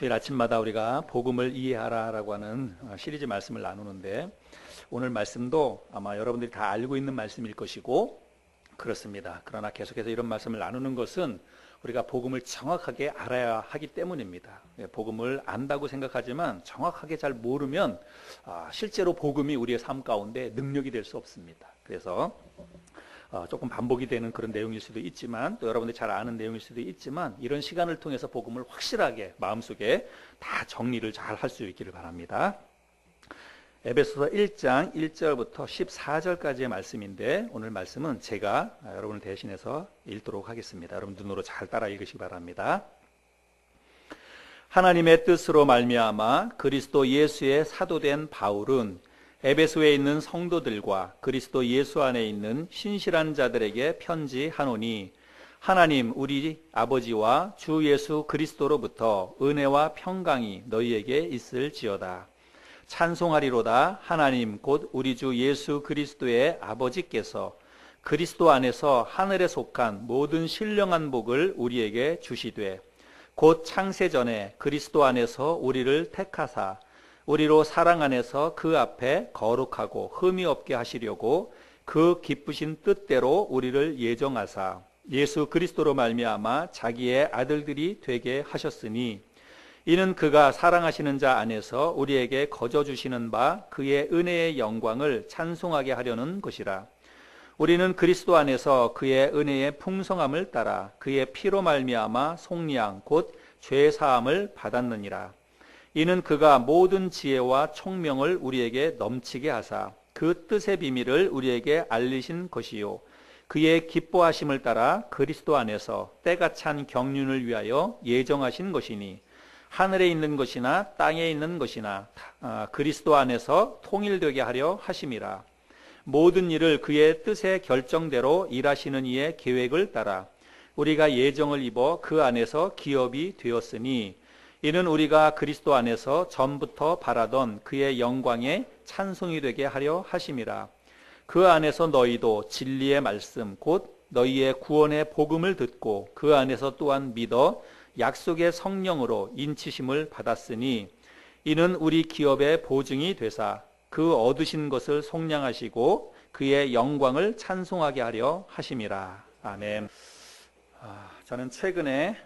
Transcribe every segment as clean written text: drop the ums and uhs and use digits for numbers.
주일 아침마다 우리가 복음을 이해하라라고 하는 시리즈 말씀을 나누는데, 오늘 말씀도 아마 여러분들이 다 알고 있는 말씀일 것이고 그렇습니다. 그러나 계속해서 이런 말씀을 나누는 것은 우리가 복음을 정확하게 알아야 하기 때문입니다. 복음을 안다고 생각하지만 정확하게 잘 모르면 실제로 복음이 우리의 삶 가운데 능력이 될 수 없습니다. 그래서 조금 반복이 되는 그런 내용일 수도 있지만, 또 여러분들이 잘 아는 내용일 수도 있지만, 이런 시간을 통해서 복음을 확실하게 마음속에 다 정리를 잘 할 수 있기를 바랍니다. 에베소서 1장 1절부터 14절까지의 말씀인데, 오늘 말씀은 제가 여러분을 대신해서 읽도록 하겠습니다. 여러분 눈으로 잘 따라 읽으시기 바랍니다. 하나님의 뜻으로 말미암아 그리스도 예수의 사도된 바울은 에베소에 있는 성도들과 그리스도 예수 안에 있는 신실한 자들에게 편지하노니, 하나님 우리 아버지와 주 예수 그리스도로부터 은혜와 평강이 너희에게 있을지어다. 찬송하리로다. 하나님 곧 우리 주 예수 그리스도의 아버지께서 그리스도 안에서 하늘에 속한 모든 신령한 복을 우리에게 주시되, 곧 창세전에 그리스도 안에서 우리를 택하사 우리로 사랑 안에서 그 앞에 거룩하고 흠이 없게 하시려고 그 기쁘신 뜻대로 우리를 예정하사 예수 그리스도로 말미암아 자기의 아들들이 되게 하셨으니, 이는 그가 사랑하시는 자 안에서 우리에게 거저 주시는 바 그의 은혜의 영광을 찬송하게 하려는 것이라. 우리는 그리스도 안에서 그의 은혜의 풍성함을 따라 그의 피로 말미암아 속량 곧 죄 사함을 받았느니라. 이는 그가 모든 지혜와 총명을 우리에게 넘치게 하사 그 뜻의 비밀을 우리에게 알리신 것이요, 그의 기뻐하심을 따라 그리스도 안에서 때가 찬 경륜을 위하여 예정하신 것이니, 하늘에 있는 것이나 땅에 있는 것이나 그리스도 안에서 통일되게 하려 하심이라. 모든 일을 그의 뜻의 결정대로 일하시는 이의 계획을 따라 우리가 예정을 입어 그 안에서 기업이 되었으니, 이는 우리가 그리스도 안에서 전부터 바라던 그의 영광의 찬송이 되게 하려 하심이라. 그 안에서 너희도 진리의 말씀 곧 너희의 구원의 복음을 듣고 그 안에서 또한 믿어 약속의 성령으로 인치심을 받았으니, 이는 우리 기업의 보증이 되사 그 얻으신 것을 속량하시고 그의 영광을 찬송하게 하려 하심이라. 아멘. 저는 최근에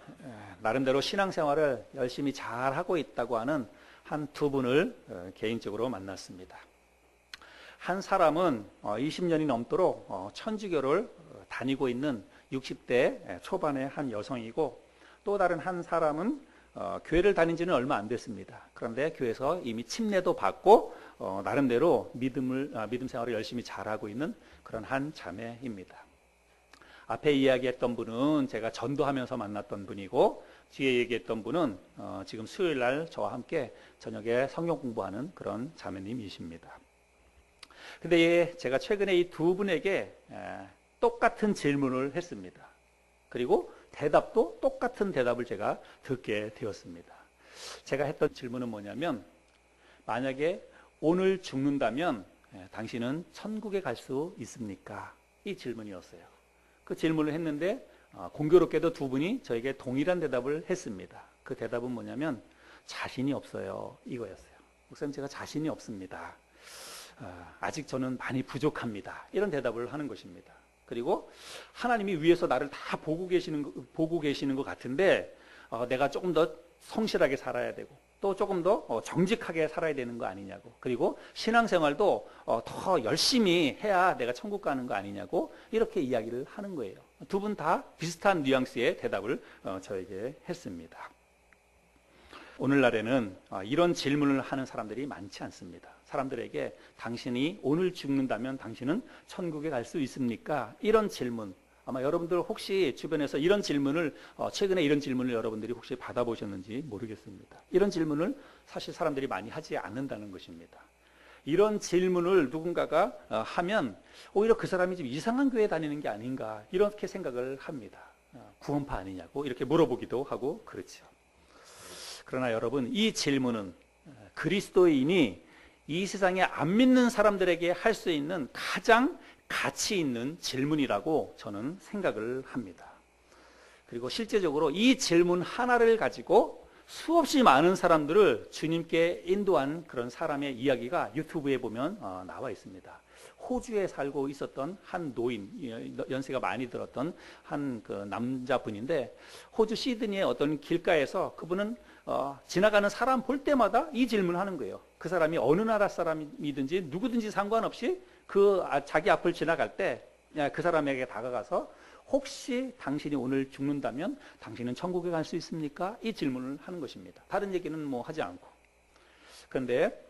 나름대로 신앙생활을 열심히 잘하고 있다고 하는 한 두 분을 개인적으로 만났습니다. 한 사람은 20년이 넘도록 천주교를 다니고 있는 60대 초반의 한 여성이고, 또 다른 한 사람은 교회를 다닌 지는 얼마 안 됐습니다. 그런데 교회에서 이미 침례도 받고 나름대로 믿음 생활을 열심히 잘하고 있는 그런 한 자매입니다. 앞에 이야기했던 분은 제가 전도하면서 만났던 분이고, 뒤에 얘기했던 분은 지금 수요일 날 저와 함께 저녁에 성경 공부하는 그런 자매님이십니다. 근데 제가 최근에 이 두 분에게 똑같은 질문을 했습니다. 그리고 대답도 똑같은 대답을 제가 듣게 되었습니다. 제가 했던 질문은 뭐냐면, 만약에 오늘 죽는다면 당신은 천국에 갈 수 있습니까? 이 질문이었어요. 그 질문을 했는데 공교롭게도 두 분이 저에게 동일한 대답을 했습니다. 그 대답은 뭐냐면, 자신이 없어요, 이거였어요. 목사님, 제가 자신이 없습니다. 아직 저는 많이 부족합니다. 이런 대답을 하는 것입니다. 그리고 하나님이 위에서 나를 다 보고 계시는 것 같은데 내가 조금 더 성실하게 살아야 되고, 또 조금 더 정직하게 살아야 되는 거 아니냐고, 그리고 신앙생활도 더 열심히 해야 내가 천국 가는 거 아니냐고, 이렇게 이야기를 하는 거예요. 두 분 다 비슷한 뉘앙스의 대답을 저에게 했습니다. 오늘날에는 이런 질문을 하는 사람들이 많지 않습니다. 사람들에게 당신이 오늘 죽는다면 당신은 천국에 갈 수 있습니까? 이런 질문, 아마 여러분들 혹시 주변에서 이런 질문을 최근에 이런 질문을 여러분들이 혹시 받아보셨는지 모르겠습니다. 이런 질문을 사실 사람들이 많이 하지 않는다는 것입니다. 이런 질문을 누군가가 하면 오히려 그 사람이 좀 이상한 교회 다니는 게 아닌가, 이렇게 생각을 합니다. 구원파 아니냐고 이렇게 물어보기도 하고 그렇죠. 그러나 여러분, 이 질문은 그리스도인이 이 세상에 안 믿는 사람들에게 할 수 있는 가장 가치 있는 질문이라고 저는 생각을 합니다. 그리고 실제적으로 이 질문 하나를 가지고 수없이 많은 사람들을 주님께 인도한 그런 사람의 이야기가 유튜브에 보면 나와 있습니다. 호주에 살고 있었던 한 노인, 연세가 많이 들었던 한 그 남자분인데, 호주 시드니의 어떤 길가에서 그분은 지나가는 사람 볼 때마다 이 질문을 하는 거예요. 그 사람이 어느 나라 사람이든지 누구든지 상관없이 자기 앞을 지나갈 때 그 사람에게 다가가서 혹시 당신이 오늘 죽는다면 당신은 천국에 갈 수 있습니까? 이 질문을 하는 것입니다. 다른 얘기는 뭐 하지 않고. 그런데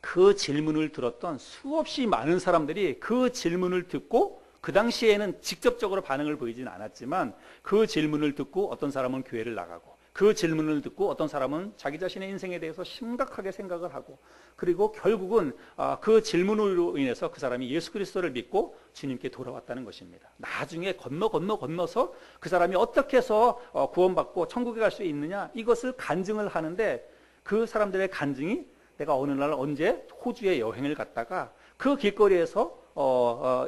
그 질문을 들었던 수없이 많은 사람들이 그 질문을 듣고, 그 당시에는 직접적으로 반응을 보이진 않았지만 그 질문을 듣고 어떤 사람은 교회를 나가고, 그 질문을 듣고 어떤 사람은 자기 자신의 인생에 대해서 심각하게 생각을 하고, 그리고 결국은 그 질문으로 인해서 그 사람이 예수 그리스도를 믿고 주님께 돌아왔다는 것입니다. 나중에 건너서 그 사람이 어떻게 해서 구원받고 천국에 갈 수 있느냐, 이것을 간증을 하는데, 그 사람들의 간증이 내가 어느 날 언제 호주에 여행을 갔다가 그 길거리에서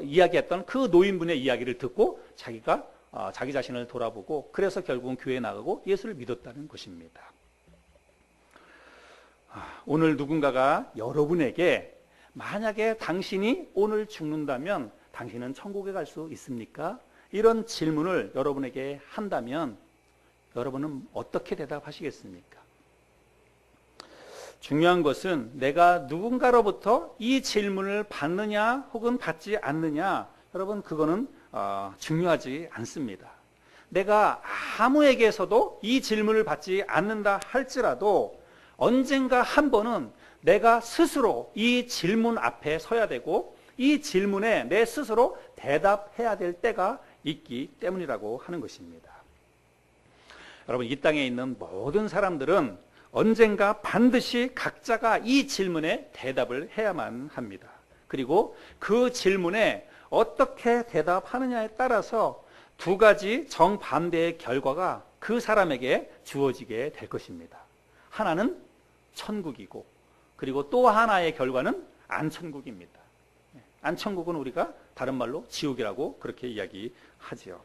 이야기했던 그 노인분의 이야기를 듣고 자기가 자기 자신을 돌아보고, 그래서 결국은 교회에 나가고 예수를 믿었다는 것입니다. 오늘 누군가가 여러분에게 만약에 당신이 오늘 죽는다면 당신은 천국에 갈 수 있습니까? 이런 질문을 여러분에게 한다면 여러분은 어떻게 대답하시겠습니까? 중요한 것은 내가 누군가로부터 이 질문을 받느냐 혹은 받지 않느냐, 여러분 그거는 중요하지 않습니다. 내가 아무에게서도 이 질문을 받지 않는다 할지라도 언젠가 한 번은 내가 스스로 이 질문 앞에 서야 되고 이 질문에 내 스스로 대답해야 될 때가 있기 때문이라고 하는 것입니다. 여러분, 이 땅에 있는 모든 사람들은 언젠가 반드시 각자가 이 질문에 대답을 해야만 합니다. 그리고 그 질문에 어떻게 대답하느냐에 따라서 두 가지 정반대의 결과가 그 사람에게 주어지게 될 것입니다. 하나는 천국이고, 그리고 또 하나의 결과는 안천국입니다. 안천국은 우리가 다른 말로 지옥이라고 그렇게 이야기하지요.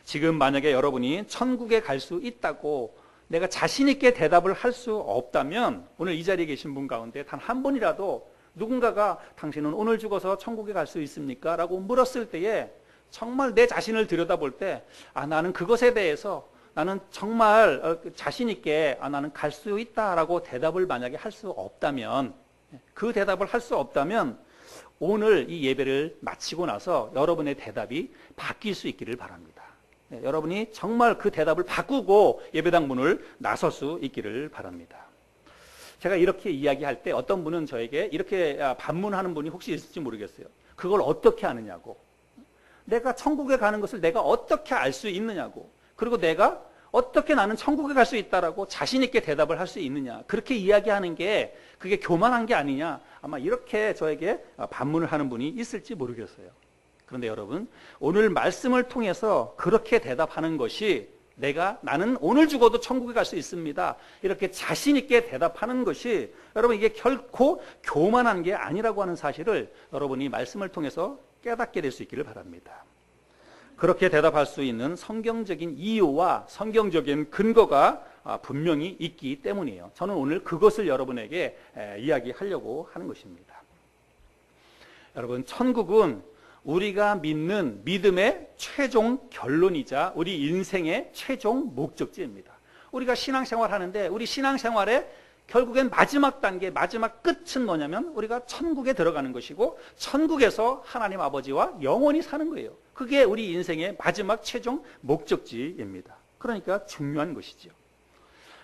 지금 만약에 여러분이 천국에 갈 수 있다고 내가 자신 있게 대답을 할 수 없다면, 오늘 이 자리에 계신 분 가운데 단 한 번이라도 누군가가 당신은 오늘 죽어서 천국에 갈 수 있습니까? 라고 물었을 때에 정말 내 자신을 들여다볼 때 나는 그것에 대해서 나는 정말 자신 있게 나는 갈 수 있다라고 대답을 만약에 할 수 없다면, 그 대답을 할 수 없다면 오늘 이 예배를 마치고 나서 여러분의 대답이 바뀔 수 있기를 바랍니다. 여러분이 정말 그 대답을 바꾸고 예배당 문을 나설 수 있기를 바랍니다. 제가 이렇게 이야기할 때 어떤 분은 저에게 이렇게 반문하는 분이 혹시 있을지 모르겠어요. 그걸 어떻게 아느냐고. 내가 천국에 가는 것을 내가 어떻게 알 수 있느냐고. 그리고 내가 어떻게 나는 천국에 갈 수 있다라고 자신 있게 대답을 할 수 있느냐. 그렇게 이야기하는 게 그게 교만한 게 아니냐. 아마 이렇게 저에게 반문을 하는 분이 있을지 모르겠어요. 그런데 여러분, 오늘 말씀을 통해서 그렇게 대답하는 것이 나는 오늘 죽어도 천국에 갈 수 있습니다, 이렇게 자신 있게 대답하는 것이 여러분 이게 결코 교만한 게 아니라고 하는 사실을 여러분이 말씀을 통해서 깨닫게 될 수 있기를 바랍니다. 그렇게 대답할 수 있는 성경적인 이유와 성경적인 근거가 분명히 있기 때문이에요. 저는 오늘 그것을 여러분에게 이야기하려고 하는 것입니다. 여러분, 천국은 우리가 믿는 믿음의 최종 결론이자 우리 인생의 최종 목적지입니다. 우리가 신앙생활 하는데 우리 신앙생활의 결국엔 마지막 단계, 마지막 끝은 뭐냐면 우리가 천국에 들어가는 것이고 천국에서 하나님 아버지와 영원히 사는 거예요. 그게 우리 인생의 마지막 최종 목적지입니다. 그러니까 중요한 것이죠.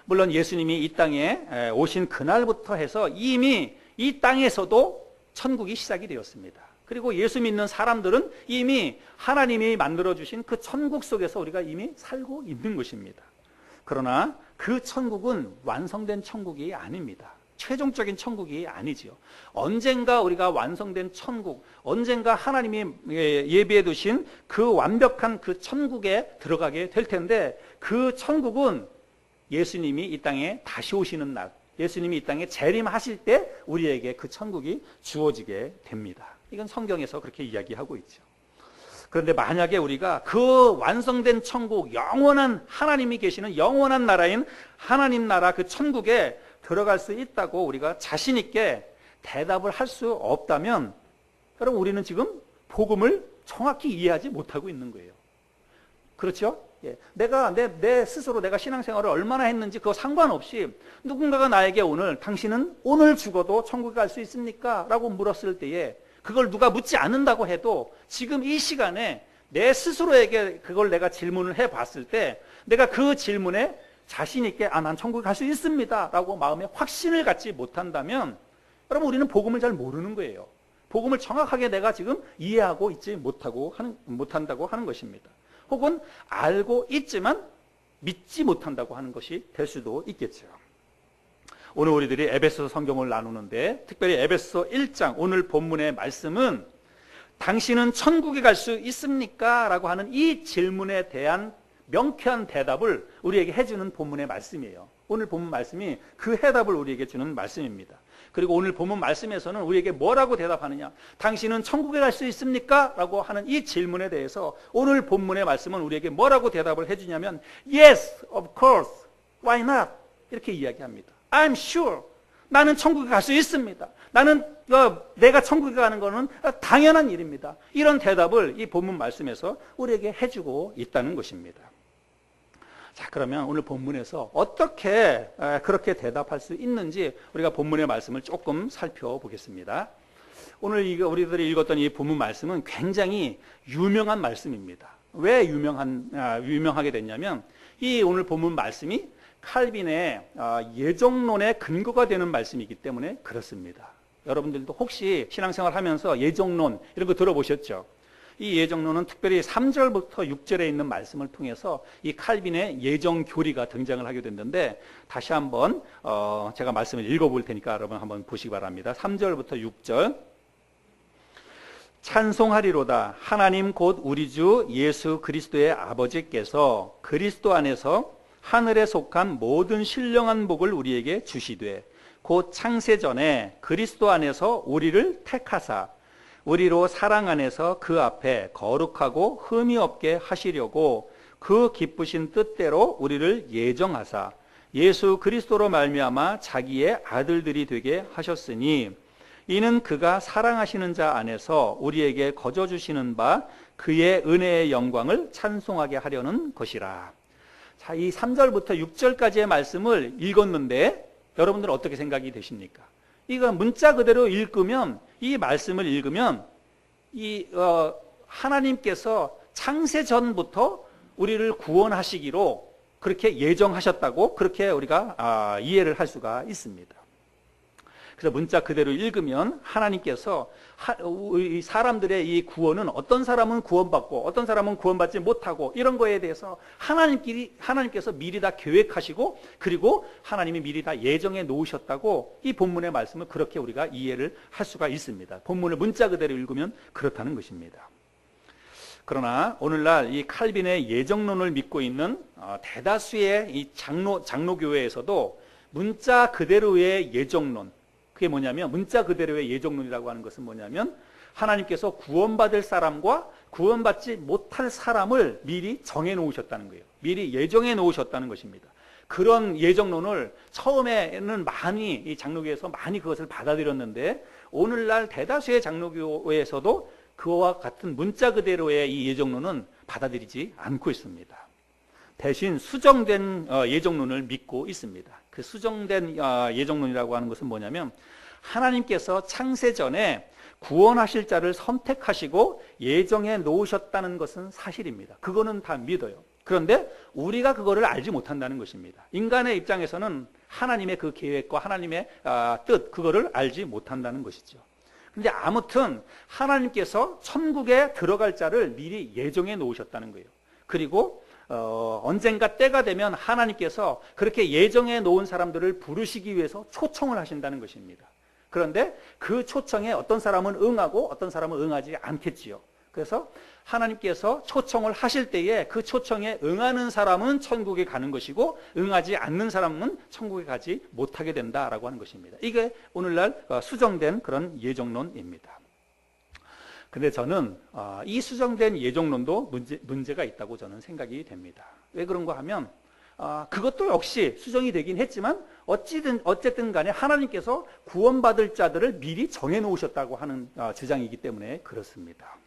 물론 예수님이 이 땅에 오신 그날부터 해서 이미 이 땅에서도 천국이 시작이 되었습니다. 그리고 예수 믿는 사람들은 이미 하나님이 만들어주신 그 천국 속에서 우리가 이미 살고 있는 것입니다. 그러나 그 천국은 완성된 천국이 아닙니다. 최종적인 천국이 아니지요. 언젠가 우리가 완성된 천국, 언젠가 하나님이 예비해 두신 그 완벽한 그 천국에 들어가게 될 텐데, 그 천국은 예수님이 이 땅에 다시 오시는 날, 예수님이 이 땅에 재림하실 때 우리에게 그 천국이 주어지게 됩니다. 이건 성경에서 그렇게 이야기하고 있죠. 그런데 만약에 우리가 그 완성된 천국, 영원한 하나님이 계시는 영원한 나라인 하나님 나라 그 천국에 들어갈 수 있다고 우리가 자신 있게 대답을 할 수 없다면, 여러분, 우리는 지금 복음을 정확히 이해하지 못하고 있는 거예요. 그렇죠? 예. 내가 내 스스로 내가 신앙생활을 얼마나 했는지 그거 상관없이 누군가가 나에게 오늘 당신은 오늘 죽어도 천국에 갈 수 있습니까? 라고 물었을 때에 그걸 누가 묻지 않는다고 해도 지금 이 시간에 내 스스로에게 그걸 내가 질문을 해봤을 때 내가 그 질문에 자신 있게 난 천국에 갈 수 있습니다 라고 마음에 확신을 갖지 못한다면, 여러분, 우리는 복음을 잘 모르는 거예요. 복음을 정확하게 내가 지금 이해하고 있지 못한다고 하는 것입니다. 혹은 알고 있지만 믿지 못한다고 하는 것이 될 수도 있겠죠. 오늘 우리들이 에베소서 성경을 나누는데, 특별히 에베소서 1장 오늘 본문의 말씀은 당신은 천국에 갈 수 있습니까? 라고 하는 이 질문에 대한 명쾌한 대답을 우리에게 해주는 본문의 말씀이에요. 오늘 본문 말씀이 그 해답을 우리에게 주는 말씀입니다. 그리고 오늘 본문 말씀에서는 우리에게 뭐라고 대답하느냐, 당신은 천국에 갈 수 있습니까? 라고 하는 이 질문에 대해서 오늘 본문의 말씀은 우리에게 뭐라고 대답을 해주냐면 Yes, of course, why not? 이렇게 이야기합니다. I'm sure, 나는 천국에 갈 수 있습니다. 나는 내가 천국에 가는 것은 당연한 일입니다. 이런 대답을 이 본문 말씀에서 우리에게 해주고 있다는 것입니다. 자, 그러면 오늘 본문에서 어떻게 그렇게 대답할 수 있는지 우리가 본문의 말씀을 조금 살펴보겠습니다. 오늘 우리들이 읽었던 이 본문 말씀은 굉장히 유명한 말씀입니다. 왜 유명하게 됐냐면, 이 오늘 본문 말씀이 칼빈의 예정론의 근거가 되는 말씀이기 때문에 그렇습니다. 여러분들도 혹시 신앙생활 하면서 예정론 이런 거 들어보셨죠? 이 예정론은 특별히 3절부터 6절에 있는 말씀을 통해서 이 칼빈의 예정 교리가 등장을 하게 됐는데, 다시 한번 제가 말씀을 읽어볼 테니까 여러분 한번 보시기 바랍니다. 3절부터 6절. 찬송하리로다. 하나님 곧 우리 주 예수 그리스도의 아버지께서 그리스도 안에서 하늘에 속한 모든 신령한 복을 우리에게 주시되, 곧 창세 전에 그리스도 안에서 우리를 택하사 우리로 사랑 안에서 그 앞에 거룩하고 흠이 없게 하시려고 그 기쁘신 뜻대로 우리를 예정하사 예수 그리스도로 말미암아 자기의 아들들이 되게 하셨으니, 이는 그가 사랑하시는 자 안에서 우리에게 거저 주시는 바 그의 은혜의 영광을 찬송하게 하려는 것이라. 자, 이 3절부터 6절까지의 말씀을 읽었는데 여러분들은 어떻게 생각이 되십니까? 이거 문자 그대로 읽으면, 이 말씀을 읽으면 하나님께서 창세 전부터 우리를 구원하시기로 그렇게 예정하셨다고 그렇게 우리가 이해를 할 수가 있습니다. 그래서 문자 그대로 읽으면 하나님께서 이 사람들의 이 구원은 어떤 사람은 구원받고 어떤 사람은 구원받지 못하고 이런 거에 대해서 하나님께서 미리 다 계획하시고, 그리고 하나님이 미리 다 예정해 놓으셨다고 이 본문의 말씀을 그렇게 우리가 이해를 할 수가 있습니다. 본문을 문자 그대로 읽으면 그렇다는 것입니다. 그러나 오늘날 이 칼빈의 예정론을 믿고 있는 대다수의 이 장로교회에서도 문자 그대로의 예정론, 그게 뭐냐면, 문자 그대로의 예정론이라고 하는 것은 뭐냐면, 하나님께서 구원받을 사람과 구원받지 못할 사람을 미리 정해 놓으셨다는 거예요. 미리 예정해 놓으셨다는 것입니다. 그런 예정론을 처음에는 많이 이 장로교에서 많이 그것을 받아들였는데, 오늘날 대다수의 장로교회에서도 그와 같은 문자 그대로의 이 예정론은 받아들이지 않고 있습니다. 대신 수정된 예정론을 믿고 있습니다. 그 수정된 예정론이라고 하는 것은 뭐냐면, 하나님께서 창세 전에 구원하실 자를 선택하시고 예정해 놓으셨다는 것은 사실입니다. 그거는 다 믿어요. 그런데 우리가 그거를 알지 못한다는 것입니다. 인간의 입장에서는 하나님의 그 계획과 하나님의 뜻, 그거를 알지 못한다는 것이죠. 그런데 아무튼 하나님께서 천국에 들어갈 자를 미리 예정해 놓으셨다는 거예요. 그리고 언젠가 때가 되면 하나님께서 그렇게 예정해 놓은 사람들을 부르시기 위해서 초청을 하신다는 것입니다. 그런데 그 초청에 어떤 사람은 응하고 어떤 사람은 응하지 않겠지요. 그래서 하나님께서 초청을 하실 때에 그 초청에 응하는 사람은 천국에 가는 것이고, 응하지 않는 사람은 천국에 가지 못하게 된다라고 하는 것입니다. 이게 오늘날 수정된 그런 예정론입니다. 근데 저는 이 수정된 예정론도 문제가 있다고 저는 생각이 됩니다. 왜 그런가 하면 그것도 역시 수정이 되긴 했지만 어쨌든 간에 하나님께서 구원받을 자들을 미리 정해놓으셨다고 하는 주장이기 때문에 그렇습니다.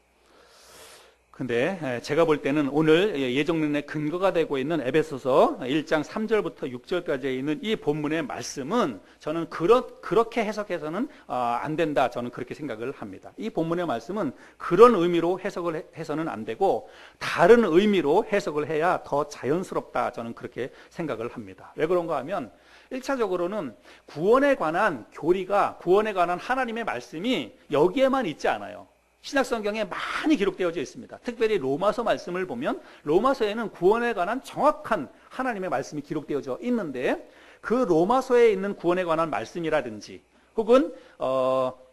근데 제가 볼 때는 오늘 예정론의 근거가 되고 있는 에베소서 1장 3절부터 6절까지 있는 이 본문의 말씀은 저는 그렇게 해석해서는 안 된다. 저는 그렇게 생각을 합니다. 이 본문의 말씀은 그런 의미로 해석을 해서는 안 되고 다른 의미로 해석을 해야 더 자연스럽다. 저는 그렇게 생각을 합니다. 왜 그런가 하면 1차적으로는 구원에 관한 교리가, 구원에 관한 하나님의 말씀이 여기에만 있지 않아요. 신약성경에 많이 기록되어 있습니다. 특별히 로마서 말씀을 보면 로마서에는 구원에 관한 정확한 하나님의 말씀이 기록되어 있는데 그 로마서에 있는 구원에 관한 말씀이라든지 혹은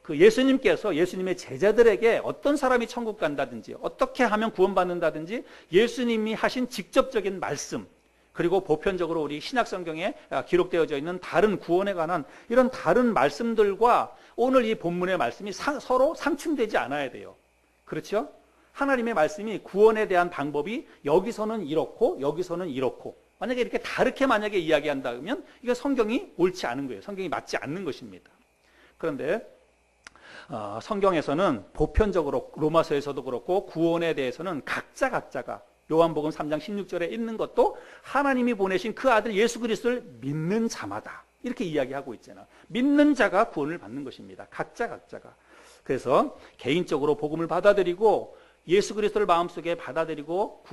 그 예수님의 제자들에게 어떤 사람이 천국 간다든지 어떻게 하면 구원받는다든지 예수님이 하신 직접적인 말씀, 그리고 보편적으로 우리 신약성경에 기록되어 있는 다른 구원에 관한 이런 다른 말씀들과 오늘 이 본문의 말씀이 서로 상충되지 않아야 돼요. 그렇죠? 하나님의 말씀이 구원에 대한 방법이 여기서는 이렇고 여기서는 이렇고 만약에 이렇게 다르게 만약에 이야기한다면 이게 성경이 옳지 않은 거예요. 성경이 맞지 않는 것입니다. 그런데 성경에서는 보편적으로 로마서에서도 그렇고 구원에 대해서는 각자가 요한복음 3장 16절에 있는 것도 하나님이 보내신 그 아들 예수 그리스도를 믿는 자마다 이렇게 이야기하고 있잖아요. 믿는 자가 구원을 받는 것입니다. 각자가. 그래서 개인적으로 복음을 받아들이고 예수 그리스도를 마음속에 받아들이고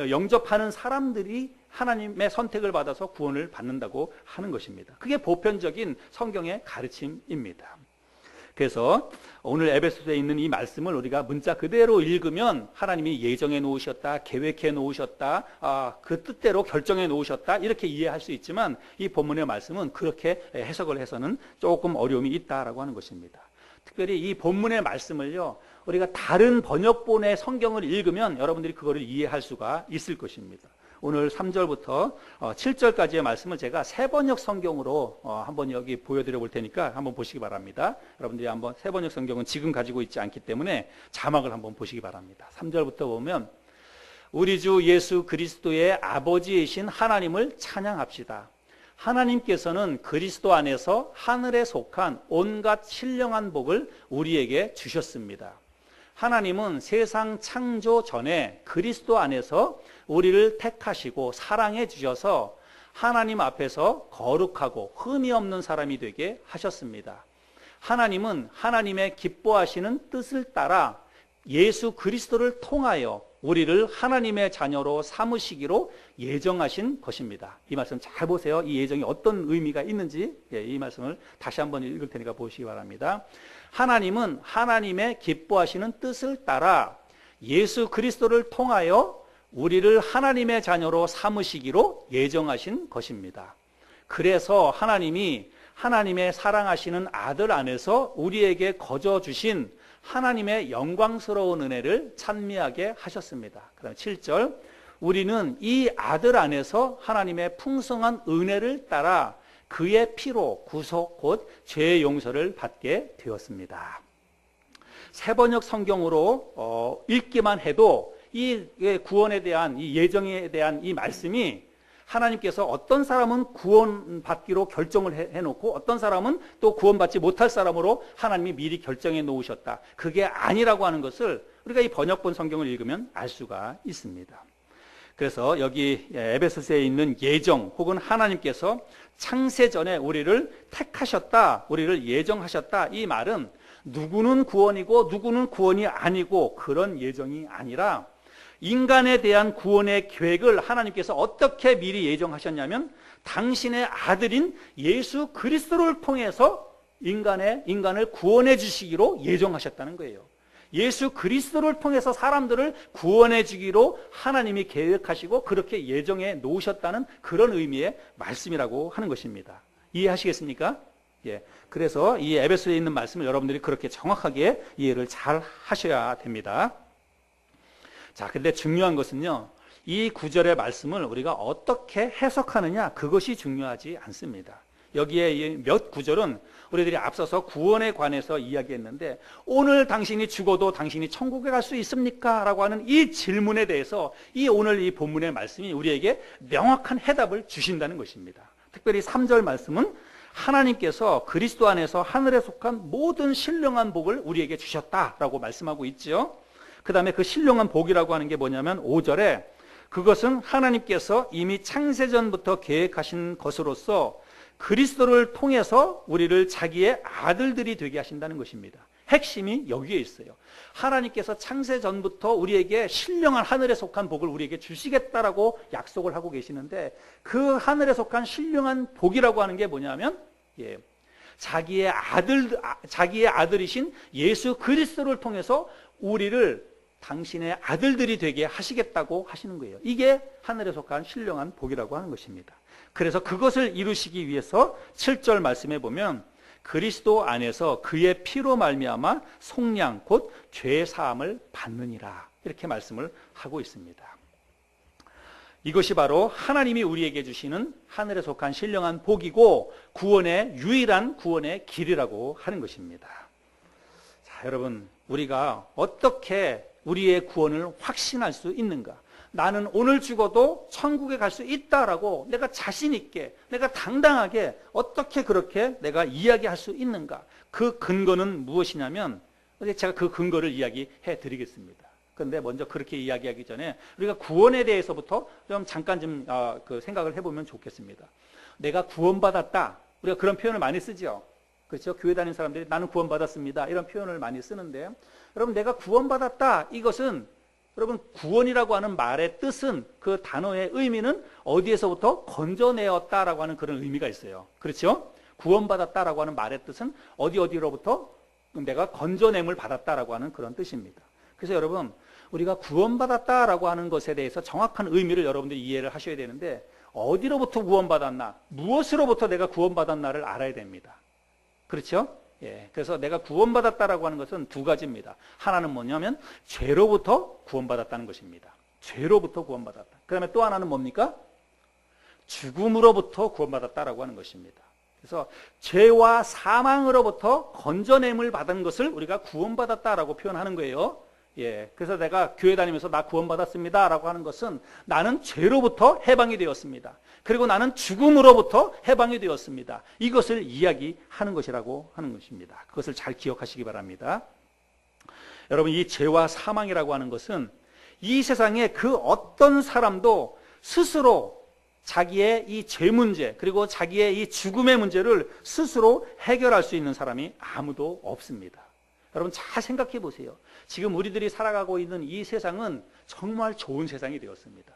영접하는 사람들이 하나님의 선택을 받아서 구원을 받는다고 하는 것입니다. 그게 보편적인 성경의 가르침입니다. 그래서 오늘 에베소서에 있는 이 말씀을 우리가 문자 그대로 읽으면 하나님이 예정해 놓으셨다, 계획해 놓으셨다, 그 뜻대로 결정해 놓으셨다 이렇게 이해할 수 있지만 이 본문의 말씀은 그렇게 해석을 해서는 조금 어려움이 있다라고 하는 것입니다. 특별히 이 본문의 말씀을요 우리가 다른 번역본의 성경을 읽으면 여러분들이 그거를 이해할 수가 있을 것입니다. 오늘 3절부터 7절까지의 말씀을 제가 세번역 성경으로 한번 여기 보여드려 볼 테니까 한번 보시기 바랍니다. 여러분들이 한번 세번역 성경은 지금 가지고 있지 않기 때문에 자막을 한번 보시기 바랍니다. 3절부터 보면 우리 주 예수 그리스도의 아버지이신 하나님을 찬양합시다. 하나님께서는 그리스도 안에서 하늘에 속한 온갖 신령한 복을 우리에게 주셨습니다. 하나님은 세상 창조 전에 그리스도 안에서 우리를 택하시고 사랑해 주셔서 하나님 앞에서 거룩하고 흠이 없는 사람이 되게 하셨습니다. 하나님은 하나님의 기뻐하시는 뜻을 따라 예수 그리스도를 통하여 우리를 하나님의 자녀로 삼으시기로 예정하신 것입니다. 이 말씀 잘 보세요. 이 예정이 어떤 의미가 있는지 이 말씀을 다시 한번 읽을 테니까 보시기 바랍니다. 하나님은 하나님의 기뻐하시는 뜻을 따라 예수 그리스도를 통하여 우리를 하나님의 자녀로 삼으시기로 예정하신 것입니다. 그래서 하나님이 하나님의 사랑하시는 아들 안에서 우리에게 거저 주신 하나님의 영광스러운 은혜를 찬미하게 하셨습니다. 그다음 7절 우리는 이 아들 안에서 하나님의 풍성한 은혜를 따라 그의 피로 구속 곧 죄의 용서를 받게 되었습니다. 세번역 성경으로 읽기만 해도 이 구원에 대한 이 예정에 대한 이 말씀이 하나님께서 어떤 사람은 구원받기로 결정을 해놓고 어떤 사람은 또 구원받지 못할 사람으로 하나님이 미리 결정해 놓으셨다. 그게 아니라고 하는 것을 우리가 이 번역본 성경을 읽으면 알 수가 있습니다. 그래서 여기 에베소서에 있는 예정 혹은 하나님께서 창세전에 우리를 택하셨다, 우리를 예정하셨다 이 말은 누구는 구원이고 누구는 구원이 아니고 그런 예정이 아니라 인간에 대한 구원의 계획을 하나님께서 어떻게 미리 예정하셨냐면 당신의 아들인 예수 그리스도를 통해서 인간을 구원해 주시기로 예정하셨다는 거예요. 예수 그리스도를 통해서 사람들을 구원해 주기로 하나님이 계획하시고 그렇게 예정해 놓으셨다는 그런 의미의 말씀이라고 하는 것입니다. 이해하시겠습니까? 예. 그래서 이 에베소에 있는 말씀을 여러분들이 그렇게 정확하게 이해를 잘 하셔야 됩니다. 자, 근데 중요한 것은요, 이 구절의 말씀을 우리가 어떻게 해석하느냐, 그것이 중요하지 않습니다. 여기에 몇 구절은 우리들이 앞서서 구원에 관해서 이야기했는데, 오늘 당신이 죽어도 당신이 천국에 갈 수 있습니까? 라고 하는 이 질문에 대해서 오늘 이 본문의 말씀이 우리에게 명확한 해답을 주신다는 것입니다. 특별히 3절 말씀은 하나님께서 그리스도 안에서 하늘에 속한 모든 신령한 복을 우리에게 주셨다라고 말씀하고 있죠. 그 다음에 그 신령한 복이라고 하는 게 뭐냐면 5절에 그것은 하나님께서 이미 창세전부터 계획하신 것으로서 그리스도를 통해서 우리를 자기의 아들들이 되게 하신다는 것입니다. 핵심이 여기에 있어요. 하나님께서 창세전부터 우리에게 신령한 하늘에 속한 복을 우리에게 주시겠다라고 약속을 하고 계시는데, 그 하늘에 속한 신령한 복이라고 하는 게 뭐냐면 자기의 아들이신 예수 그리스도를 통해서 우리를 당신의 아들들이 되게 하시겠다고 하시는 거예요. 이게 하늘에 속한 신령한 복이라고 하는 것입니다. 그래서 그것을 이루시기 위해서 7절 말씀에 보면 그리스도 안에서 그의 피로 말미암아 속량 곧 죄 사함을 받느니라, 이렇게 말씀을 하고 있습니다. 이것이 바로 하나님이 우리에게 주시는 하늘에 속한 신령한 복이고 구원의 유일한 구원의 길이라고 하는 것입니다. 자, 여러분, 우리가 어떻게 우리의 구원을 확신할 수 있는가? 나는 오늘 죽어도 천국에 갈 수 있다라고 내가 자신 있게, 내가 당당하게 어떻게 그렇게 내가 이야기할 수 있는가? 그 근거는 무엇이냐면, 제가 그 근거를 이야기해 드리겠습니다. 그런데 먼저 그렇게 이야기하기 전에 우리가 구원에 대해서부터 좀 잠깐 그 생각을 해보면 좋겠습니다. 내가 구원받았다, 우리가 그런 표현을 많이 쓰죠. 그렇죠? 교회 다니는 사람들이 나는 구원받았습니다, 이런 표현을 많이 쓰는데, 여러분, 내가 구원받았다, 이것은 여러분, 구원이라고 하는 말의 뜻은, 그 단어의 의미는 어디에서부터 건져내었다라고 하는 그런 의미가 있어요. 그렇죠? 구원받았다라고 하는 말의 뜻은 어디로부터 내가 건져냄을 받았다라고 하는 그런 뜻입니다. 그래서 여러분, 우리가 구원받았다라고 하는 것에 대해서 정확한 의미를 여러분들이 이해를 하셔야 되는데, 어디로부터 구원받았나, 무엇으로부터 내가 구원받았나를 알아야 됩니다. 그렇죠? 그래서 내가 구원받았다라고 하는 것은 두 가지입니다. 하나는 뭐냐면 죄로부터 구원받았다는 것입니다. 죄로부터 구원받았다. 그 다음에 또 하나는 뭡니까? 죽음으로부터 구원받았다라고 하는 것입니다. 그래서 죄와 사망으로부터 건져냄을 받은 것을 우리가 구원받았다라고 표현하는 거예요. 그래서 내가 교회 다니면서 나 구원받았습니다 라고 하는 것은 나는 죄로부터 해방이 되었습니다. 그리고 나는 죽음으로부터 해방이 되었습니다. 이것을 이야기하는 것이라고 하는 것입니다. 그것을 잘 기억하시기 바랍니다. 여러분, 이 죄와 사망이라고 하는 것은 이 세상에 그 어떤 사람도 스스로 자기의 이 죄 문제, 그리고 자기의 이 죽음의 문제를 스스로 해결할 수 있는 사람이 아무도 없습니다. 여러분, 잘 생각해 보세요. 지금 우리들이 살아가고 있는 이 세상은 정말 좋은 세상이 되었습니다.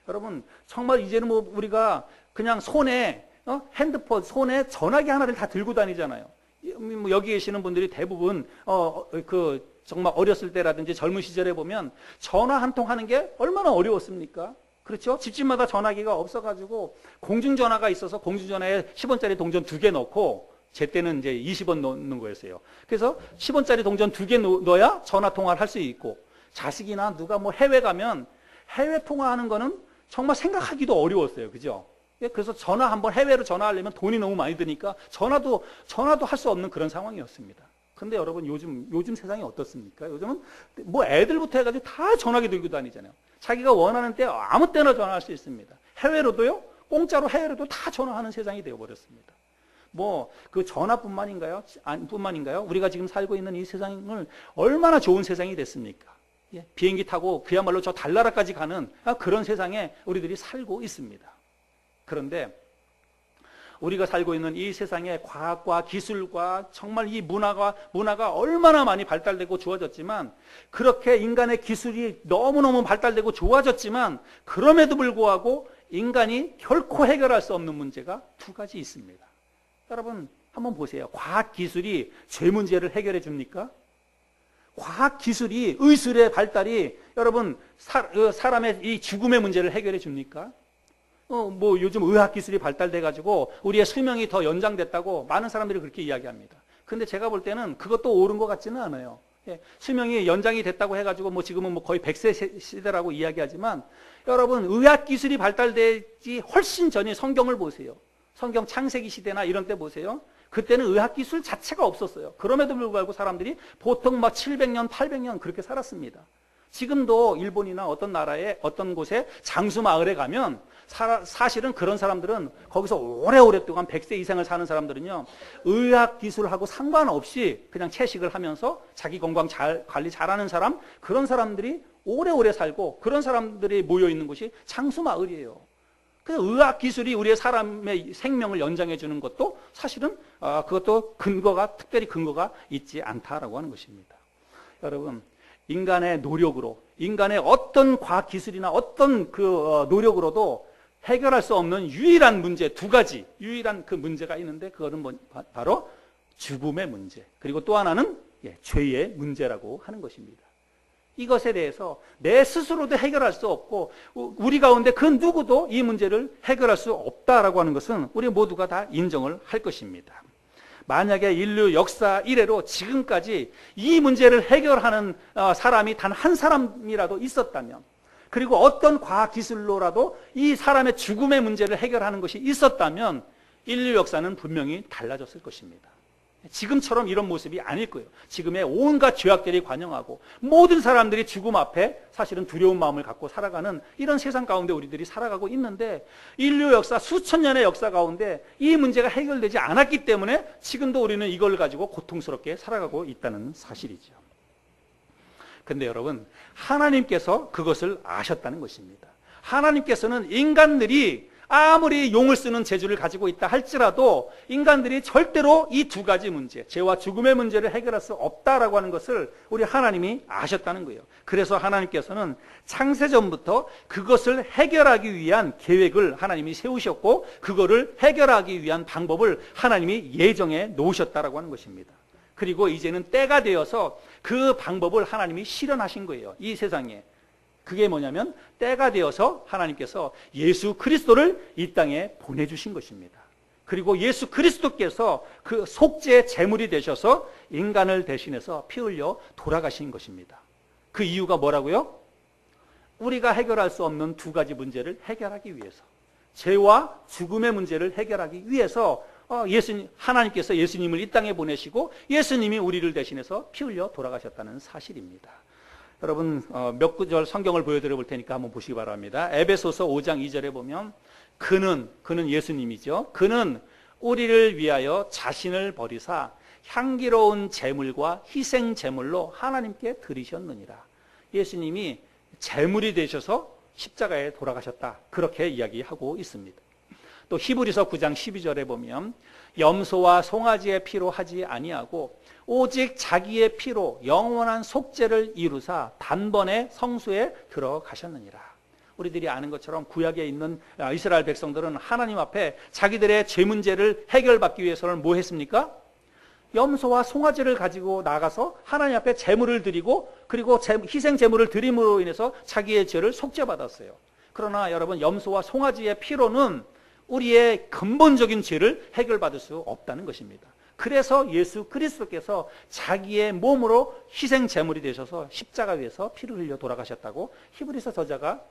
여러분, 정말 이제는 우리가 그냥 손에 핸드폰, 손에 전화기 하나를 다 들고 다니잖아요. 여기 계시는 분들이 대부분 정말 어렸을 때라든지 젊은 시절에 보면 전화 한 통 하는 게 얼마나 어려웠습니까? 그렇죠? 집집마다 전화기가 없어가지고 공중전화가 있어서 공중전화에 10원짜리 동전 2개 넣고, 제 때는 이제 20원 넣는 거였어요. 그래서 10원짜리 동전 2개 넣어야 전화 통화를 할 수 있고, 자식이나 누가 해외 가면 해외 통화하는 거는 정말 생각하기도 어려웠어요. 그죠? 그래서 전화 한번 해외로 전화하려면 돈이 너무 많이 드니까 전화도 할 수 없는 그런 상황이었습니다. 근데 여러분, 요즘 세상이 어떻습니까? 요즘은 애들부터 해가지고 다 전화기 들고 다니잖아요. 자기가 원하는 때 아무 때나 전화할 수 있습니다. 해외로도요, 공짜로 해외로도 다 전화하는 세상이 되어버렸습니다. 그 전화뿐만인가요? 뿐만인가요? 우리가 지금 살고 있는 이 세상을 얼마나 좋은 세상이 됐습니까? 비행기 타고 그야말로 저 달나라까지 가는 그런 세상에 우리들이 살고 있습니다. 그런데 우리가 살고 있는 이 세상에 과학과 기술과 정말 이 문화가 얼마나 많이 발달되고 좋아졌지만, 그렇게 인간의 기술이 너무너무 발달되고 좋아졌지만, 그럼에도 불구하고 인간이 결코 해결할 수 없는 문제가 두 가지 있습니다. 여러분, 한번 보세요. 과학기술이 죄 문제를 해결해 줍니까? 과학기술이, 의술의 발달이 여러분 사람의 이 죽음의 문제를 해결해 줍니까? 요즘 의학기술이 발달돼가지고 우리의 수명이 더 연장됐다고 많은 사람들이 그렇게 이야기합니다. 근데 제가 볼 때는 그것도 옳은 것 같지는 않아요. 수명이 연장이 됐다고 해가지고 지금은 거의 100세 시대라고 이야기하지만, 여러분, 의학기술이 발달되지 훨씬 전에 성경을 보세요. 성경 창세기 시대나 이런 때 보세요. 그때는 의학기술 자체가 없었어요. 그럼에도 불구하고 사람들이 보통 막 700년, 800년 그렇게 살았습니다. 지금도 일본이나 어떤 나라에 어떤 곳에 장수마을에 가면 사실은 그런 사람들은 거기서 오래오랫동안 100세 이상을 사는 사람들은요, 의학기술하고 상관없이 그냥 채식을 하면서 자기 건강 관리 잘하는 사람, 그런 사람들이 오래오래 살고 그런 사람들이 모여있는 곳이 장수마을이에요. 그래서 의학기술이 우리의 사람의 생명을 연장해 주는 것도 사실은 그것도 특별히 근거가 있지 않다라고 하는 것입니다. 여러분, 인간의 노력으로, 인간의 어떤 과학기술이나 어떤 노력으로도 해결할 수 없는 유일한 문제, 두 가지 유일한 그 문제가 있는데, 그거는 바로 죽음의 문제, 그리고 또 하나는 죄의 문제라고 하는 것입니다. 이것에 대해서 내 스스로도 해결할 수 없고 우리 가운데 그 누구도 이 문제를 해결할 수 없다라고 하는 것은 우리 모두가 다 인정을 할 것입니다. 만약에 인류 역사 이래로 지금까지 이 문제를 해결하는 사람이 단 한 사람이라도 있었다면, 그리고 어떤 과학기술로라도 이 사람의 죽음의 문제를 해결하는 것이 있었다면 인류 역사는 분명히 달라졌을 것입니다. 지금처럼 이런 모습이 아닐 거예요. 지금의 온갖 죄악들이 관영하고 모든 사람들이 죽음 앞에 사실은 두려운 마음을 갖고 살아가는 이런 세상 가운데 우리들이 살아가고 있는데, 인류 역사 수천 년의 역사 가운데 이 문제가 해결되지 않았기 때문에 지금도 우리는 이걸 가지고 고통스럽게 살아가고 있다는 사실이죠. 근데 여러분, 하나님께서 그것을 아셨다는 것입니다. 하나님께서는 인간들이 아무리 용을 쓰는 재주를 가지고 있다 할지라도 인간들이 절대로 이 두 가지 문제, 죄와 죽음의 문제를 해결할 수 없다라고 하는 것을 우리 하나님이 아셨다는 거예요. 그래서 하나님께서는 창세전부터 그것을 해결하기 위한 계획을 하나님이 세우셨고, 그거를 해결하기 위한 방법을 하나님이 예정해 놓으셨다라고 하는 것입니다. 그리고 이제는 때가 되어서 그 방법을 하나님이 실현하신 거예요, 이 세상에. 그게 뭐냐면, 때가 되어서 하나님께서 예수 그리스도를 이 땅에 보내주신 것입니다. 그리고 예수 그리스도께서 그 속죄의 제물이 되셔서 인간을 대신해서 피 흘려 돌아가신 것입니다. 그 이유가 뭐라고요? 우리가 해결할 수 없는 두 가지 문제를 해결하기 위해서, 죄와 죽음의 문제를 해결하기 위해서 하나님께서 예수님을 이 땅에 보내시고 예수님이 우리를 대신해서 피 흘려 돌아가셨다는 사실입니다. 여러분, 몇 구절 성경을 보여드려 볼 테니까 한번 보시기 바랍니다. 에베소서 5장 2절에 보면 그는 예수님이죠. 그는 우리를 위하여 자신을 버리사 향기로운 제물과 희생 제물로 하나님께 드리셨느니라. 예수님이 제물이 되셔서 십자가에 돌아가셨다, 그렇게 이야기하고 있습니다. 또 히브리서 9장 12절에 보면 염소와 송아지의 피로 하지 아니하고 오직 자기의 피로 영원한 속죄를 이루사 단번에 성소에 들어가셨느니라. 우리들이 아는 것처럼 구약에 있는 이스라엘 백성들은 하나님 앞에 자기들의 죄 문제를 해결받기 위해서는 뭐 했습니까? 염소와 송아지를 가지고 나가서 하나님 앞에 제물을 드리고, 그리고 희생 제물을 드림으로 인해서 자기의 죄를 속죄받았어요. 그러나 여러분, 염소와 송아지의 피로는 우리의 근본적인 죄를 해결받을 수 없다는 것입니다. 그래서 예수 그리스도께서 자기의 몸으로 희생 제물이 되셔서 십자가 위에서 피를 흘려 돌아가셨다고 히브리서 저자가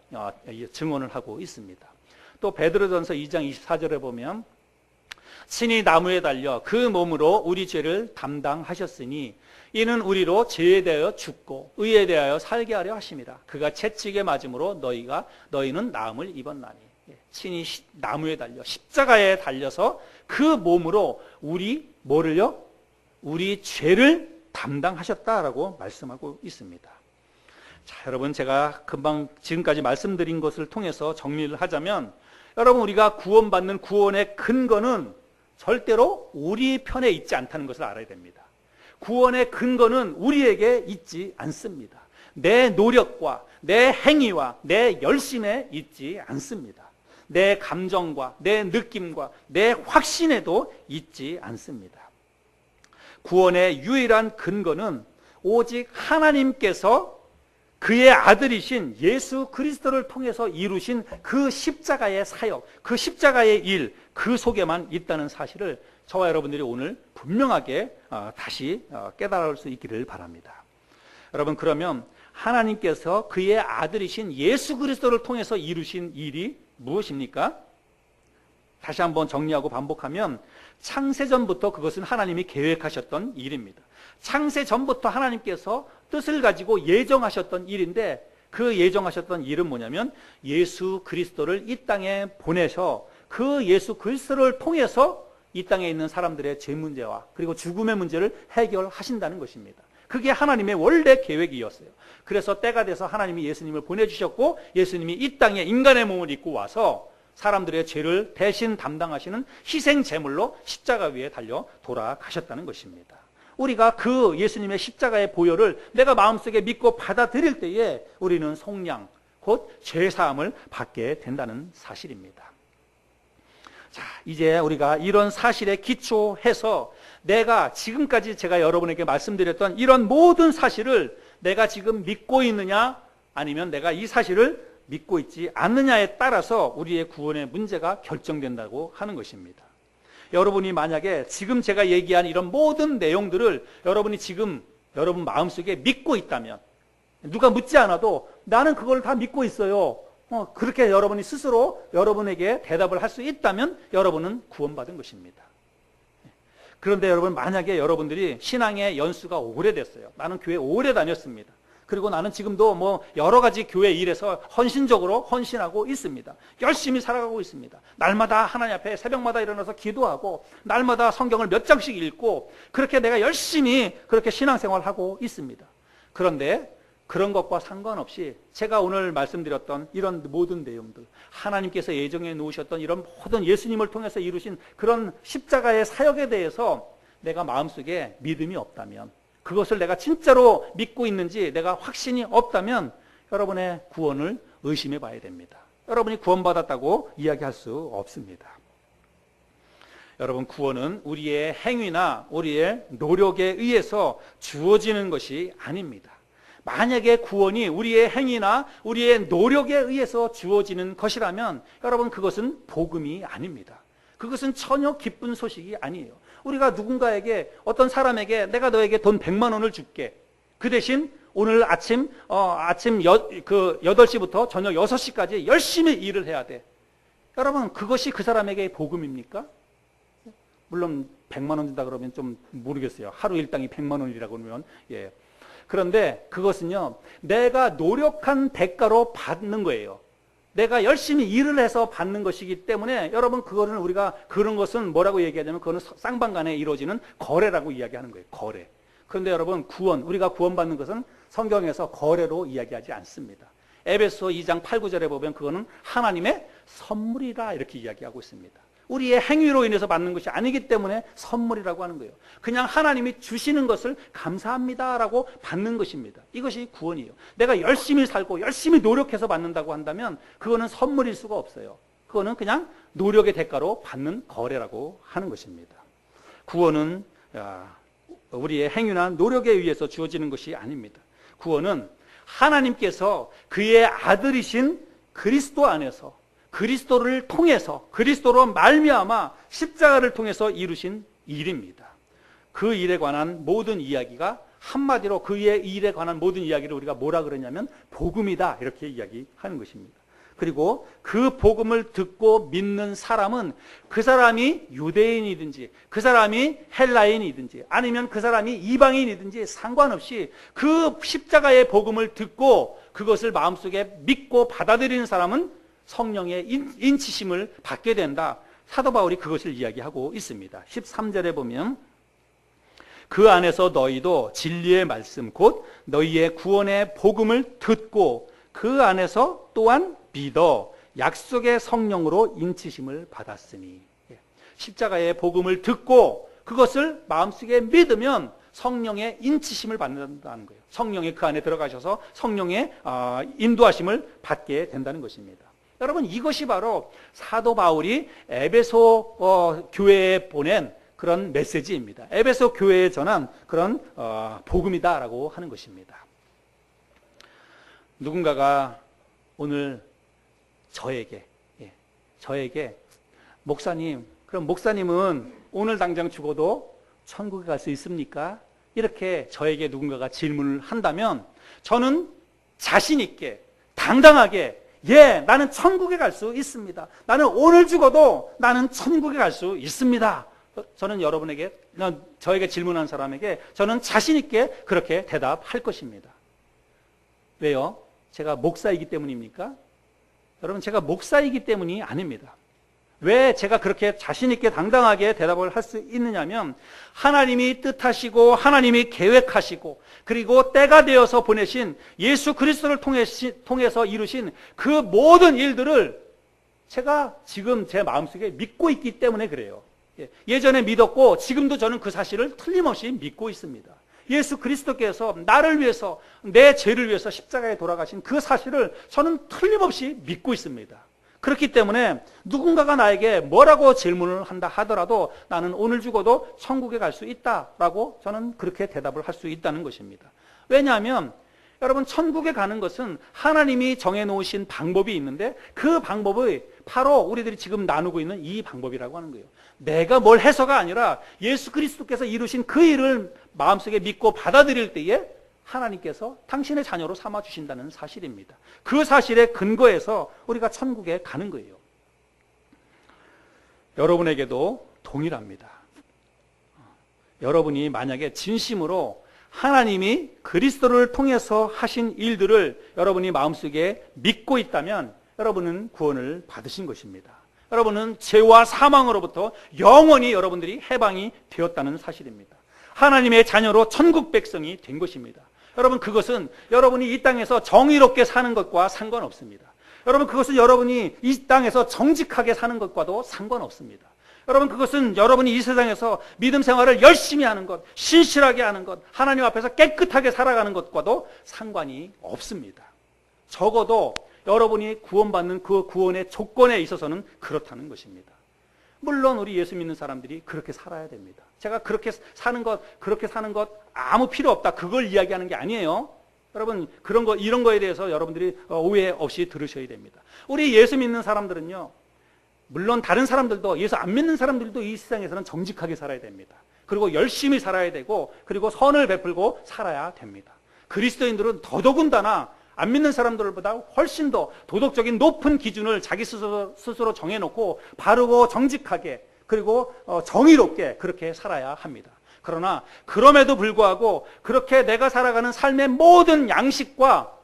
증언을 하고 있습니다. 또 베드로전서 2장 24절에 보면 친히 나무에 달려 그 몸으로 우리 죄를 담당하셨으니 이는 우리로 죄에 대하여 죽고 의에 대하여 살게 하려 하심이라. 그가 채찍에 맞음으로 너희는 나음을 입었나니. 친히 나무에 달려 십자가에 달려서 그 몸으로 우리 뭐를요? 우리 죄를 담당하셨다라고 말씀하고 있습니다. 자, 여러분, 제가 금방 지금까지 말씀드린 것을 통해서 정리를 하자면, 여러분, 우리가 구원받는 구원의 근거는 절대로 우리 편에 있지 않다는 것을 알아야 됩니다. 구원의 근거는 우리에게 있지 않습니다. 내 노력과 내 행위와 내 열심에 있지 않습니다. 내 감정과 내 느낌과 내 확신에도 있지 않습니다. 구원의 유일한 근거는 오직 하나님께서 그의 아들이신 예수 그리스도를 통해서 이루신 그 십자가의 사역, 그 십자가의 일, 그 속에만 있다는 사실을 저와 여러분들이 오늘 분명하게 다시 깨달을 수 있기를 바랍니다. 여러분, 그러면 하나님께서 그의 아들이신 예수 그리스도를 통해서 이루신 일이 무엇입니까? 다시 한번 정리하고 반복하면 창세전부터 그것은 하나님이 계획하셨던 일입니다. 창세전부터 하나님께서 뜻을 가지고 예정하셨던 일인데 그 예정하셨던 일은 뭐냐면 예수 그리스도를 이 땅에 보내셔 그 예수 그리스도를 통해서 이 땅에 있는 사람들의 죄 문제와 그리고 죽음의 문제를 해결하신다는 것입니다. 그게 하나님의 원래 계획이었어요. 그래서 때가 돼서 하나님이 예수님을 보내주셨고 예수님이 이 땅에 인간의 몸을 입고 와서 사람들의 죄를 대신 담당하시는 희생 제물로 십자가 위에 달려 돌아가셨다는 것입니다. 우리가 그 예수님의 십자가의 보혈을 내가 마음속에 믿고 받아들일 때에 우리는 속량, 곧 죄사함을 받게 된다는 사실입니다. 자, 이제 우리가 이런 사실에 기초해서 내가 지금까지 제가 여러분에게 말씀드렸던 이런 모든 사실을 내가 지금 믿고 있느냐 아니면 내가 이 사실을 믿고 있지 않느냐에 따라서 우리의 구원의 문제가 결정된다고 하는 것입니다. 여러분이 만약에 지금 제가 얘기한 이런 모든 내용들을 여러분이 지금 여러분 마음속에 믿고 있다면 누가 묻지 않아도 나는 그걸 다 믿고 있어요. 그렇게 여러분이 스스로 여러분에게 대답을 할 수 있다면 여러분은 구원받은 것입니다. 그런데 여러분 만약에 여러분들이 신앙의 연수가 오래됐어요. 나는 교회 오래 다녔습니다. 그리고 나는 지금도 뭐 여러 가지 교회 일에서 헌신적으로 헌신하고 있습니다. 열심히 살아가고 있습니다. 날마다 하나님 앞에 새벽마다 일어나서 기도하고 날마다 성경을 몇 장씩 읽고 그렇게 내가 열심히 그렇게 신앙생활하고 있습니다. 그런데 그런 것과 상관없이 제가 오늘 말씀드렸던 이런 모든 내용들, 하나님께서 예정해 놓으셨던 이런 모든 예수님을 통해서 이루신 그런 십자가의 사역에 대해서 내가 마음속에 믿음이 없다면, 그것을 내가 진짜로 믿고 있는지 내가 확신이 없다면 여러분의 구원을 의심해 봐야 됩니다. 여러분이 구원받았다고 이야기할 수 없습니다. 여러분, 구원은 우리의 행위나 우리의 노력에 의해서 주어지는 것이 아닙니다. 만약에 구원이 우리의 행위나 우리의 노력에 의해서 주어지는 것이라면 여러분 그것은 복음이 아닙니다. 그것은 전혀 기쁜 소식이 아니에요. 우리가 누군가에게 어떤 사람에게 내가 너에게 돈 100만 원을 줄게. 그 대신 오늘 아침 8시부터 저녁 6시까지 열심히 일을 해야 돼. 여러분 그것이 그 사람에게 복음입니까? 물론 100만 원 준다 그러면 좀 모르겠어요. 하루 일당이 100만 원이라고 그러면 예. 그런데 그것은요, 내가 노력한 대가로 받는 거예요. 내가 열심히 일을 해서 받는 것이기 때문에 여러분 그거는 우리가 그런 것은 뭐라고 얘기하냐면 그거는 쌍방간에 이루어지는 거래라고 이야기하는 거예요. 거래. 그런데 여러분 구원, 우리가 구원받는 것은 성경에서 거래로 이야기하지 않습니다. 에베소 2장 8, 9절에 보면 그거는 하나님의 선물이라 이렇게 이야기하고 있습니다. 우리의 행위로 인해서 받는 것이 아니기 때문에 선물이라고 하는 거예요. 그냥 하나님이 주시는 것을 감사합니다라고 받는 것입니다. 이것이 구원이에요. 내가 열심히 살고 열심히 노력해서 받는다고 한다면 그거는 선물일 수가 없어요. 그거는 그냥 노력의 대가로 받는 거래라고 하는 것입니다. 구원은 우리의 행위나 노력에 의해서 주어지는 것이 아닙니다. 구원은 하나님께서 그의 아들이신 그리스도 안에서 그리스도를 통해서 그리스도로 말미암아 십자가를 통해서 이루신 일입니다. 그 일에 관한 모든 이야기가 한마디로 그의 일에 관한 모든 이야기를 우리가 뭐라 그러냐면 복음이다 이렇게 이야기하는 것입니다. 그리고 그 복음을 듣고 믿는 사람은 그 사람이 유대인이든지 그 사람이 헬라인이든지 아니면 그 사람이 이방인이든지 상관없이 그 십자가의 복음을 듣고 그것을 마음속에 믿고 받아들이는 사람은 성령의 인치심을 받게 된다. 사도 바울이 그것을 이야기하고 있습니다. 13절에 보면 그 안에서 너희도 진리의 말씀 곧 너희의 구원의 복음을 듣고 그 안에서 또한 믿어 약속의 성령으로 인치심을 받았으니, 십자가의 복음을 듣고 그것을 마음속에 믿으면 성령의 인치심을 받는다는 거예요. 성령이 그 안에 들어가셔서 성령의 인도하심을 받게 된다는 것입니다. 여러분 이것이 바로 사도 바울이 에베소 교회에 보낸 그런 메시지입니다. 에베소 교회에 전한 그런 복음이다라고 하는 것입니다. 누군가가 오늘 저에게 목사님, 그럼 목사님은 오늘 당장 죽어도 천국에 갈 수 있습니까? 이렇게 저에게 누군가가 질문을 한다면 저는 자신 있게 당당하게 예, 나는 천국에 갈 수 있습니다. 나는 오늘 죽어도 나는 천국에 갈 수 있습니다. 저는 여러분에게, 저에게 질문한 사람에게 저는 자신 있게 그렇게 대답할 것입니다. 왜요? 제가 목사이기 때문입니까? 여러분, 제가 목사이기 때문이 아닙니다. 왜 제가 그렇게 자신 있게 당당하게 대답을 할 수 있느냐면, 하나님이 뜻하시고 하나님이 계획하시고 그리고 때가 되어서 보내신 예수 그리스도를 통해서 이루신 그 모든 일들을 제가 지금 제 마음속에 믿고 있기 때문에 그래요. 예전에 믿었고 지금도 저는 그 사실을 틀림없이 믿고 있습니다. 예수 그리스도께서 나를 위해서, 내 죄를 위해서 십자가에 돌아가신 그 사실을 저는 틀림없이 믿고 있습니다. 그렇기 때문에 누군가가 나에게 뭐라고 질문을 한다 하더라도 나는 오늘 죽어도 천국에 갈 수 있다라고 저는 그렇게 대답을 할 수 있다는 것입니다. 왜냐하면 여러분, 천국에 가는 것은 하나님이 정해놓으신 방법이 있는데 그 방법이 바로 우리들이 지금 나누고 있는 이 방법이라고 하는 거예요. 내가 뭘 해서가 아니라 예수 그리스도께서 이루신 그 일을 마음속에 믿고 받아들일 때에 하나님께서 당신의 자녀로 삼아주신다는 사실입니다. 그 사실에 근거해서 우리가 천국에 가는 거예요. 여러분에게도 동일합니다. 여러분이 만약에 진심으로 하나님이 그리스도를 통해서 하신 일들을 여러분이 마음속에 믿고 있다면 여러분은 구원을 받으신 것입니다. 여러분은 죄와 사망으로부터 영원히 여러분들이 해방이 되었다는 사실입니다. 하나님의 자녀로 천국 백성이 된 것입니다. 여러분, 그것은 여러분이 이 땅에서 정의롭게 사는 것과 상관없습니다. 여러분, 그것은 여러분이 이 땅에서 정직하게 사는 것과도 상관없습니다. 여러분, 그것은 여러분이 이 세상에서 믿음 생활을 열심히 하는 것, 신실하게 하는 것, 하나님 앞에서 깨끗하게 살아가는 것과도 상관이 없습니다. 적어도 여러분이 구원받는 그 구원의 조건에 있어서는 그렇다는 것입니다. 물론 우리 예수 믿는 사람들이 그렇게 살아야 됩니다. 제가 그렇게 사는 것 아무 필요 없다, 그걸 이야기하는 게 아니에요. 여러분, 이런 거에 대해서 여러분들이 오해 없이 들으셔야 됩니다. 우리 예수 믿는 사람들은요, 물론 다른 사람들도, 예수 안 믿는 사람들도 이 세상에서는 정직하게 살아야 됩니다. 그리고 열심히 살아야 되고, 그리고 선을 베풀고 살아야 됩니다. 그리스도인들은 더더군다나 안 믿는 사람들보다 훨씬 더 도덕적인 높은 기준을 자기 스스로 정해놓고 바르고 정직하게, 그리고 정의롭게 그렇게 살아야 합니다. 그러나 그럼에도 불구하고 그렇게 내가 살아가는 삶의 모든 양식과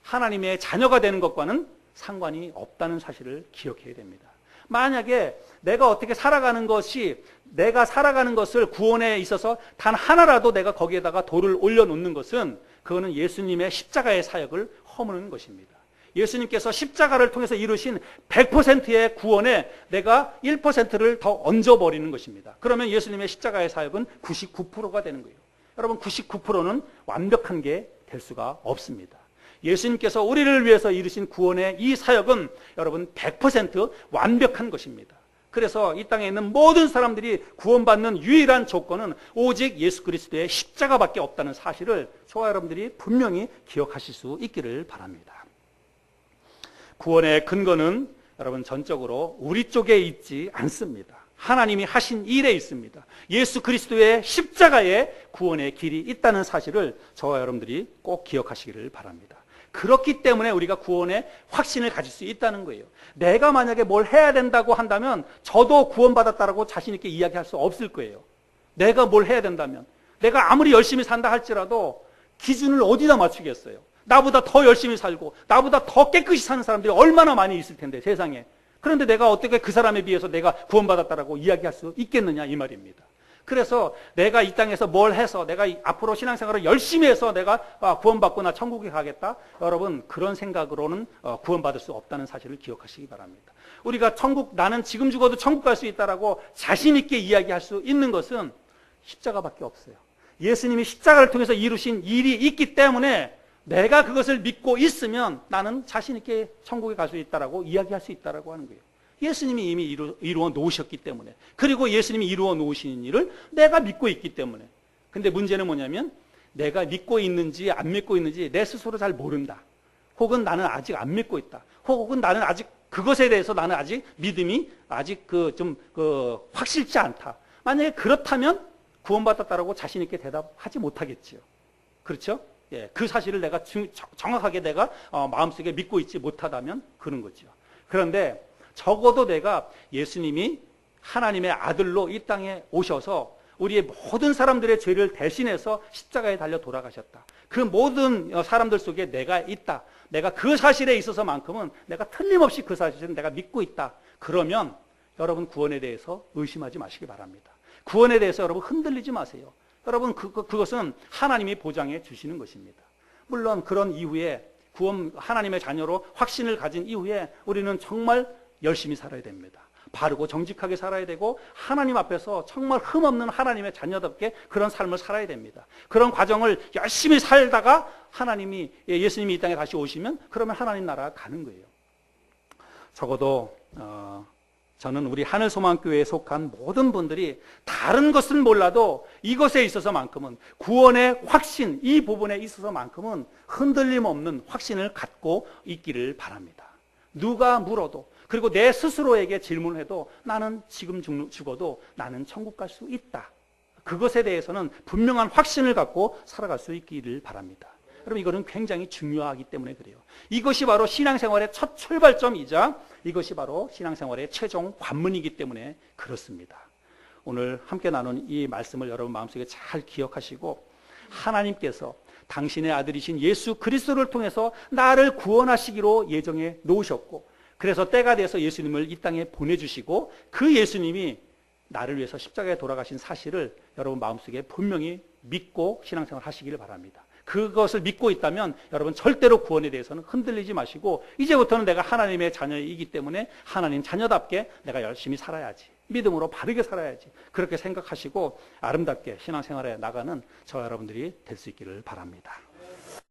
하나님의 자녀가 되는 것과는 상관이 없다는 사실을 기억해야 됩니다. 만약에 내가 어떻게 살아가는 것이, 내가 살아가는 것을 구원에 있어서 단 하나라도 내가 거기에다가 돌을 올려놓는 것은, 그거는 예수님의 십자가의 사역을 허무는 것입니다. 예수님께서 십자가를 통해서 이루신 100%의 구원에 내가 1%를 더 얹어버리는 것입니다. 그러면 예수님의 십자가의 사역은 99%가 되는 거예요. 여러분, 99%는 완벽한 게 될 수가 없습니다. 예수님께서 우리를 위해서 이루신 구원의 이 사역은 여러분 100% 완벽한 것입니다. 그래서 이 땅에 있는 모든 사람들이 구원받는 유일한 조건은 오직 예수 그리스도의 십자가밖에 없다는 사실을 저와 여러분들이 분명히 기억하실 수 있기를 바랍니다. 구원의 근거는 여러분 전적으로 우리 쪽에 있지 않습니다. 하나님이 하신 일에 있습니다. 예수 그리스도의 십자가에 구원의 길이 있다는 사실을 저와 여러분들이 꼭 기억하시기를 바랍니다. 그렇기 때문에 우리가 구원의 확신을 가질 수 있다는 거예요. 내가 만약에 뭘 해야 된다고 한다면 저도 구원받았다라고 자신 있게 이야기할 수 없을 거예요. 내가 뭘 해야 된다면, 내가 아무리 열심히 산다 할지라도 기준을 어디다 맞추겠어요? 나보다 더 열심히 살고 나보다 더 깨끗이 사는 사람들이 얼마나 많이 있을 텐데, 세상에. 그런데 내가 어떻게 그 사람에 비해서 내가 구원받았다라고 이야기할 수 있겠느냐, 이 말입니다. 그래서 내가 이 땅에서 뭘 해서 내가 앞으로 신앙생활을 열심히 해서 내가 구원받거나 천국에 가겠다, 여러분 그런 생각으로는 구원받을 수 없다는 사실을 기억하시기 바랍니다. 우리가 나는 지금 죽어도 천국 갈 수 있다라고 자신 있게 이야기할 수 있는 것은 십자가밖에 없어요. 예수님이 십자가를 통해서 이루신 일이 있기 때문에 내가 그것을 믿고 있으면 나는 자신 있게 천국에 갈 수 있다라고 이야기할 수 있다라고 하는 거예요. 예수님이 이미 이루어 놓으셨기 때문에, 그리고 예수님이 이루어 놓으신 일을 내가 믿고 있기 때문에. 근데 문제는 뭐냐면 내가 믿고 있는지 안 믿고 있는지 내 스스로 잘 모른다. 혹은 나는 아직 안 믿고 있다. 혹은 나는 아직 그것에 대해서 나는 아직 믿음이 아직 확실치 않다. 만약에 그렇다면 구원받았다라고 자신 있게 대답하지 못하겠지요. 그렇죠? 그 사실을 내가 정확하게 내가 마음속에 믿고 있지 못하다면 그런 거죠. 그런데 적어도 내가 예수님이 하나님의 아들로 이 땅에 오셔서 우리의 모든 사람들의 죄를 대신해서 십자가에 달려 돌아가셨다. 그 모든 사람들 속에 내가 있다. 내가 그 사실에 있어서만큼은 내가 틀림없이 그 사실을 내가 믿고 있다. 그러면 여러분 구원에 대해서 의심하지 마시기 바랍니다. 구원에 대해서 여러분 흔들리지 마세요. 여러분 그것은 하나님이 보장해 주시는 것입니다. 물론 그런 이후에 구원 하나님의 자녀로 확신을 가진 이후에 우리는 정말 열심히 살아야 됩니다. 바르고 정직하게 살아야 되고 하나님 앞에서 정말 흠없는 하나님의 자녀답게 그런 삶을 살아야 됩니다. 그런 과정을 열심히 살다가 하나님이 예수님이 이 땅에 다시 오시면 그러면 하나님 나라가 가는 거예요. 적어도 저는 우리 하늘소망교회에 속한 모든 분들이 다른 것은 몰라도 이것에 있어서만큼은 구원의 확신, 이 부분에 있어서만큼은 흔들림 없는 확신을 갖고 있기를 바랍니다. 누가 물어도, 그리고 내 스스로에게 질문을 해도 나는 지금 죽어도 나는 천국 갈 수 있다. 그것에 대해서는 분명한 확신을 갖고 살아갈 수 있기를 바랍니다. 여러분 이거는 굉장히 중요하기 때문에 그래요. 이것이 바로 신앙생활의 첫 출발점이자 이것이 바로 신앙생활의 최종 관문이기 때문에 그렇습니다. 오늘 함께 나눈 이 말씀을 여러분 마음속에 잘 기억하시고 하나님께서 당신의 아들이신 예수 그리스도를 통해서 나를 구원하시기로 예정해 놓으셨고 그래서 때가 돼서 예수님을 이 땅에 보내주시고 그 예수님이 나를 위해서 십자가에 돌아가신 사실을 여러분 마음속에 분명히 믿고 신앙생활 하시기를 바랍니다. 그것을 믿고 있다면 여러분 절대로 구원에 대해서는 흔들리지 마시고 이제부터는 내가 하나님의 자녀이기 때문에 하나님 자녀답게 내가 열심히 살아야지. 믿음으로 바르게 살아야지. 그렇게 생각하시고 아름답게 신앙생활에 나가는 저와 여러분들이 될 수 있기를 바랍니다.